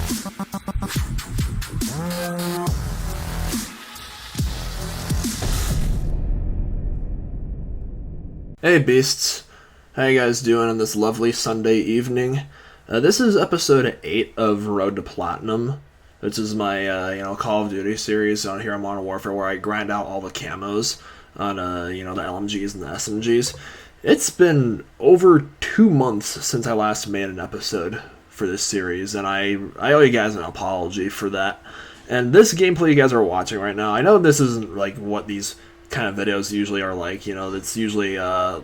Hey beasts, how you guys doing on this lovely Sunday evening? This is episode 8 of Road to Platinum. This is my Call of Duty series on here on Modern Warfare where I grind out all the camos on the LMGs and the SMGs. It's been over 2 months since I last made an episode for this series, and I owe you guys an apology for that. And this gameplay you guys are watching right now, I know this isn't like what these kind of videos usually are like, it's usually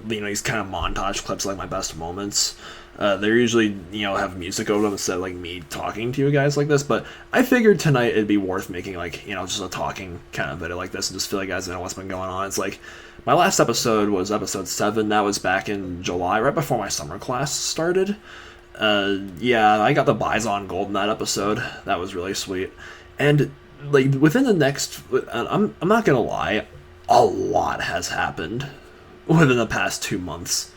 these kind of montage clips, like my best moments. They're usually have music over them instead of like me talking to you guys like this, but I figured tonight it'd be worth making like just a talking kind of video like this and just feel like you guys know what's been going on. It's like my last episode was episode 7. That was back in July, right before my summer class started. I got the Bison Gold in that episode. That was really sweet. And like within the next, I'm not gonna lie, a lot has happened within the past 2 months.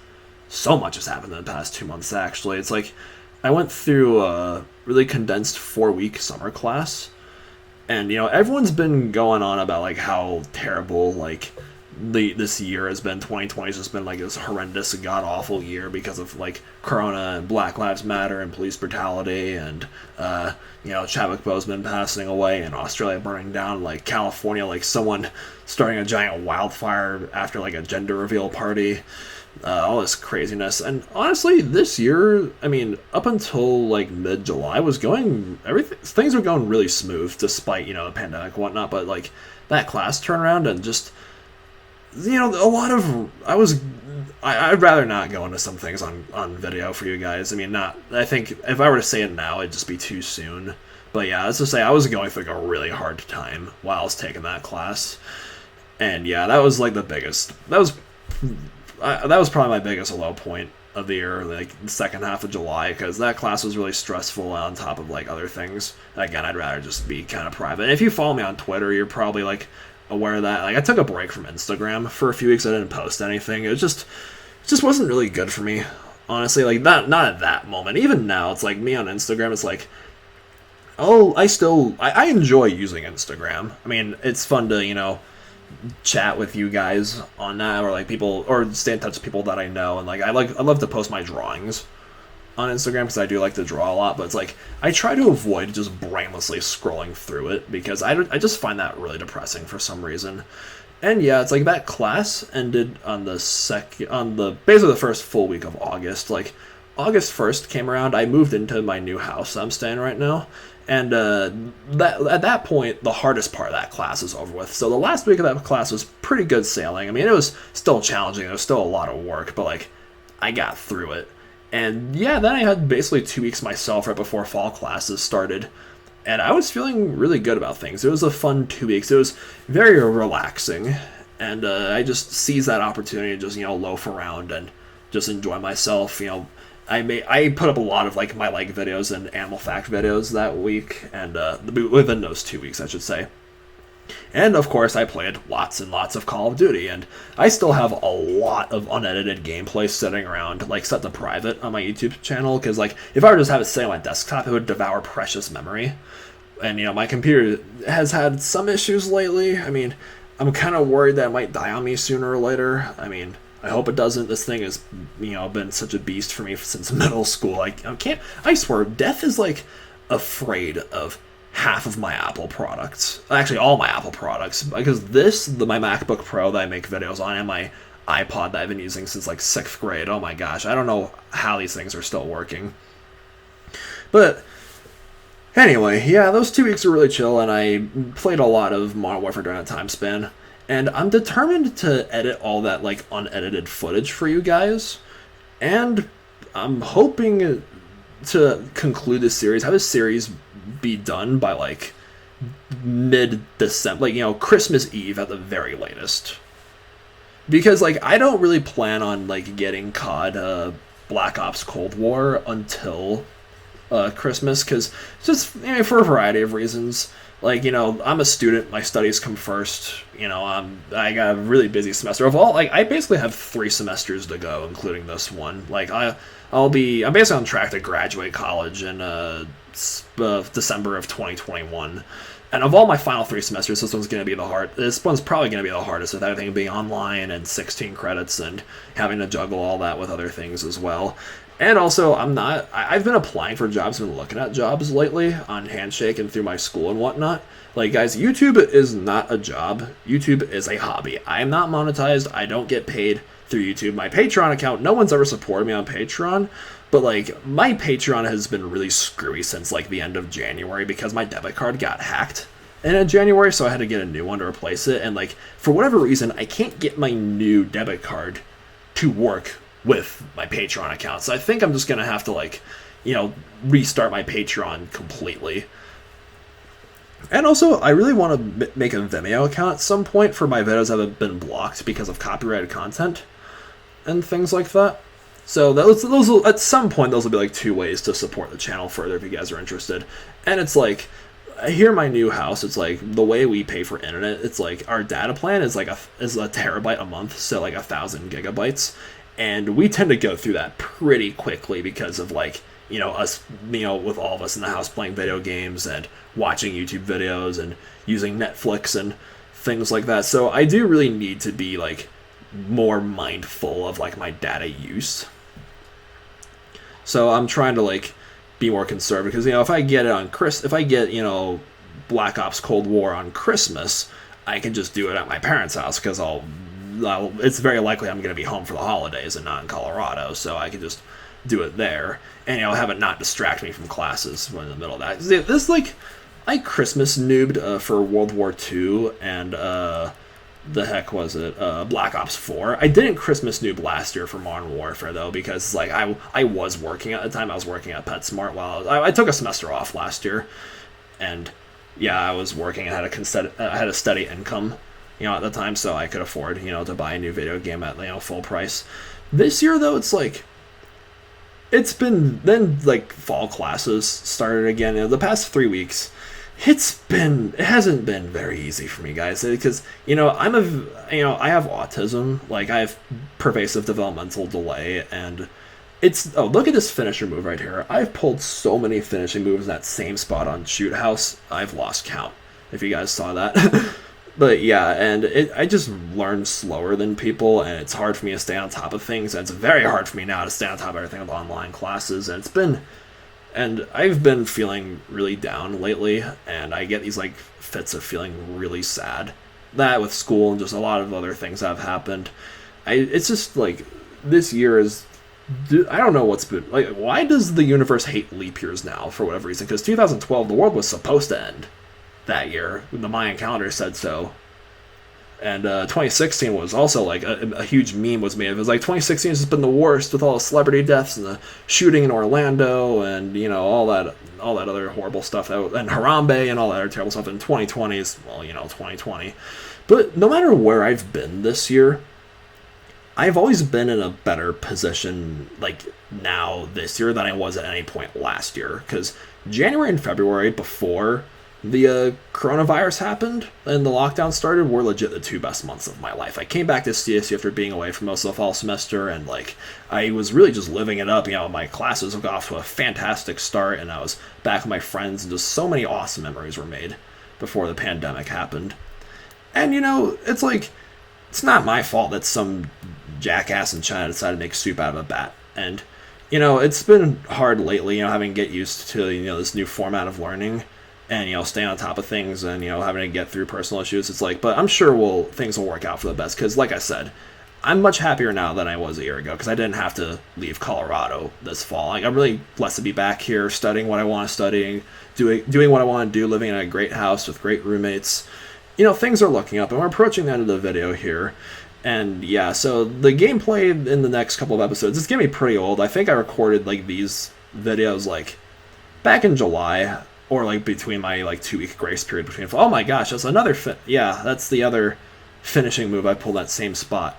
So much has happened in the past 2 months, actually. It's like I went through a really condensed 4-week summer class, and everyone's been going on about like how terrible like this year has been. 2020 has just been like this horrendous, god awful year because of like Corona and Black Lives Matter and police brutality and Chadwick Boseman passing away and Australia burning down, like California, like someone starting a giant wildfire after like a gender reveal party, all this craziness. And honestly, this year, I mean, up until like mid-July things were going really smooth despite the pandemic and whatnot. But like that class turnaround and just I'd rather not go into some things on video for you guys. I think if I were to say it now, it'd just be too soon. But yeah, let's just say I was going through like a really hard time while I was taking that class. And yeah, that was like the biggest, that was probably my biggest low point of the year, like the second half of July, because that class was really stressful on top of like other things. Again, I'd rather just be kind of private. And if you follow me on Twitter, you're probably like aware of that. Like I took a break from Instagram for a few weeks. I didn't post anything. It just wasn't really good for me, honestly. Like not at that moment. Even now, it's like me on Instagram. It's like, I enjoy using Instagram. I mean, it's fun to chat with you guys on that, or like people, or stay in touch with people that I know. And like I love to post my drawings on Instagram because I do like to draw a lot, but it's like I try to avoid just brainlessly scrolling through it because I just find that really depressing for some reason. And yeah, it's like that class ended on basically the first full week of August. Like August 1st came around, I moved into my new house I'm staying right now, and at that point the hardest part of that class is over with. So the last week of that class was pretty good sailing. I mean, it was still challenging, there was still a lot of work, but like I got through it. And yeah, then I had basically 2 weeks myself right before fall classes started, and I was feeling really good about things. It was a fun 2 weeks. It was very relaxing, and I just seized that opportunity to just loaf around and just enjoy myself. I put up a lot of like my like videos and animal fact videos that week, and within those 2 weeks, I should say. And of course, I played lots and lots of Call of Duty, and I still have a lot of unedited gameplay sitting around, like set to private on my YouTube channel, because like if I were to just have it sitting on my desktop, it would devour precious memory. And my computer has had some issues lately. I mean, I'm kind of worried that it might die on me sooner or later. I mean, I hope it doesn't. This thing has been such a beast for me since middle school. I swear, death is like afraid of half of my Apple products, actually all my Apple products, because my MacBook Pro that I make videos on, and my iPod that I've been using since like 6th grade, oh my gosh, I don't know how these things are still working. But anyway, yeah, those 2 weeks were really chill, and I played a lot of Modern Warfare during that time span, and I'm determined to edit all that like unedited footage for you guys, and I'm hoping to conclude this series, have this series be done by like mid-December, like Christmas Eve at the very latest, because like I don't really plan on like getting COD Black Ops Cold War until Christmas, because just for a variety of reasons. Like I'm a student, my studies come first. I got a really busy semester. I basically have 3 semesters to go, including this one. Like I'm basically on track to graduate college in December of 2021. And of all my final 3 semesters, this one's probably going to be the hardest, with everything being online and 16 credits and having to juggle all that with other things as well. And also, I've been applying for jobs, been looking at jobs lately on Handshake and through my school and whatnot. Like, guys, YouTube is not a job. YouTube is a hobby. I am not monetized. I don't get paid through YouTube. My Patreon account, no one's ever supported me on Patreon, but, like, my Patreon has been really screwy since, like, the end of January because my debit card got hacked in January, so I had to get a new one to replace it. And, like, for whatever reason, I can't get my new debit card to work with my Patreon account. So I think I'm just going to have to, like, restart my Patreon completely. And also, I really want to make a Vimeo account at some point for my videos that have been blocked because of copyrighted content and things like that. So those will, at some point, those will be like 2 ways to support the channel further if you guys are interested. And it's like, here in my new house, it's like the way we pay for internet, it's like our data plan is like a terabyte a month, so like 1,000 gigabytes. And we tend to go through that pretty quickly because of, like, us, with all of us in the house playing video games and watching YouTube videos and using Netflix and things like that. So I do really need to be, like, more mindful of, like, my data use. So I'm trying to, like, be more conservative because, if I get Black Ops Cold War on Christmas, I can just do it at my parents' house because it's very likely I'm going to be home for the holidays and not in Colorado, so I can just do it there and have it not distract me from classes when in the middle of that. This, like, I Christmas noobed for World War II and the heck was it, Black Ops 4. I didn't Christmas noob last year for Modern Warfare though, because, like, I was working at the time. I was working at PetSmart while I took a semester off last year, and yeah, I was working and had a steady income, at the time, so I could afford, to buy a new video game at, full price. This year, though, it's like, it's been, then, like, fall classes started again. The past 3 weeks, it hasn't been very easy for me, guys, because, I have autism, like, I have pervasive developmental delay, and look at this finisher move right here. I've pulled so many finishing moves in that same spot on Shoot House, I've lost count, if you guys saw that. But yeah, and I just learn slower than people, and it's hard for me to stay on top of things, and it's very hard for me now to stay on top of everything with online classes, and I've been feeling really down lately, and I get these, like, fits of feeling really sad. That with school and just a lot of other things that have happened. It's just, like, this year I don't know what's been, like, why does the universe hate leap years now, for whatever reason? Because 2012, the world was supposed to end that year. The Mayan calendar said so. And 2016 was also, like, a huge meme was made. It was like, 2016 has just been the worst with all the celebrity deaths and the shooting in Orlando and, all that other horrible stuff, and Harambe and all that other terrible stuff. And 2020 is, 2020. But no matter where I've been this year, I've always been in a better position, like, now this year than I was at any point last year. Because January and February, before the coronavirus happened and the lockdown started, were legit the 2 best months of my life. I came back to CSU after being away for most of the fall semester, and, like, I was really just living it up. My classes got off to a fantastic start, and I was back with my friends, and just so many awesome memories were made before the pandemic happened. And, it's like, it's not my fault that some jackass in China decided to make soup out of a bat. And, it's been hard lately, having to get used to, this new format of learning and, staying on top of things and, having to get through personal issues. It's like, but I'm sure things will work out for the best. Because, like I said, I'm much happier now than I was a year ago because I didn't have to leave Colorado this fall. Like, I'm really blessed to be back here studying what I want to study, doing what I want to do, living in a great house with great roommates. Things are looking up, and we're approaching the end of the video here. And yeah, so the gameplay in the next couple of episodes, it's going to be pretty old. I think I recorded, like, these videos, like, back in July, or, like, between my, like, 2-week grace period between. Oh my gosh, that's another yeah, that's the other finishing move. I pulled that same spot.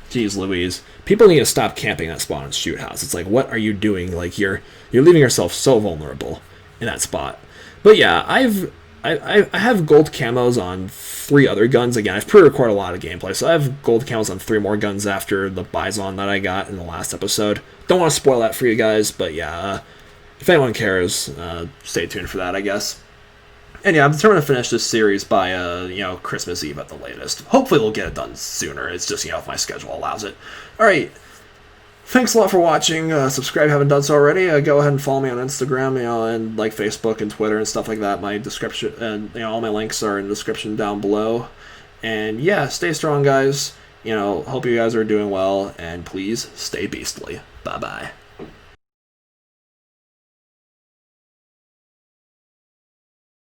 Jeez Louise. People need to stop camping that spot on Shoot House. It's like, what are you doing? Like, you're leaving yourself so vulnerable in that spot. But yeah, I have gold camos on 3 other guns. Again, I've pre-recorded a lot of gameplay, so I have gold camos on 3 more guns after the Bison that I got in the last episode. Don't want to spoil that for you guys, but yeah, if anyone cares, stay tuned for that, I guess. And yeah, I'm determined to finish this series by, Christmas Eve at the latest. Hopefully we'll get it done sooner. It's just, if my schedule allows it. Alright, thanks a lot for watching. Subscribe if you haven't done so already. Go ahead and follow me on Instagram, and like Facebook and Twitter and stuff like that. My description and all my links are in the description down below. And yeah, stay strong, guys. Hope you guys are doing well, and please stay beastly. Bye bye.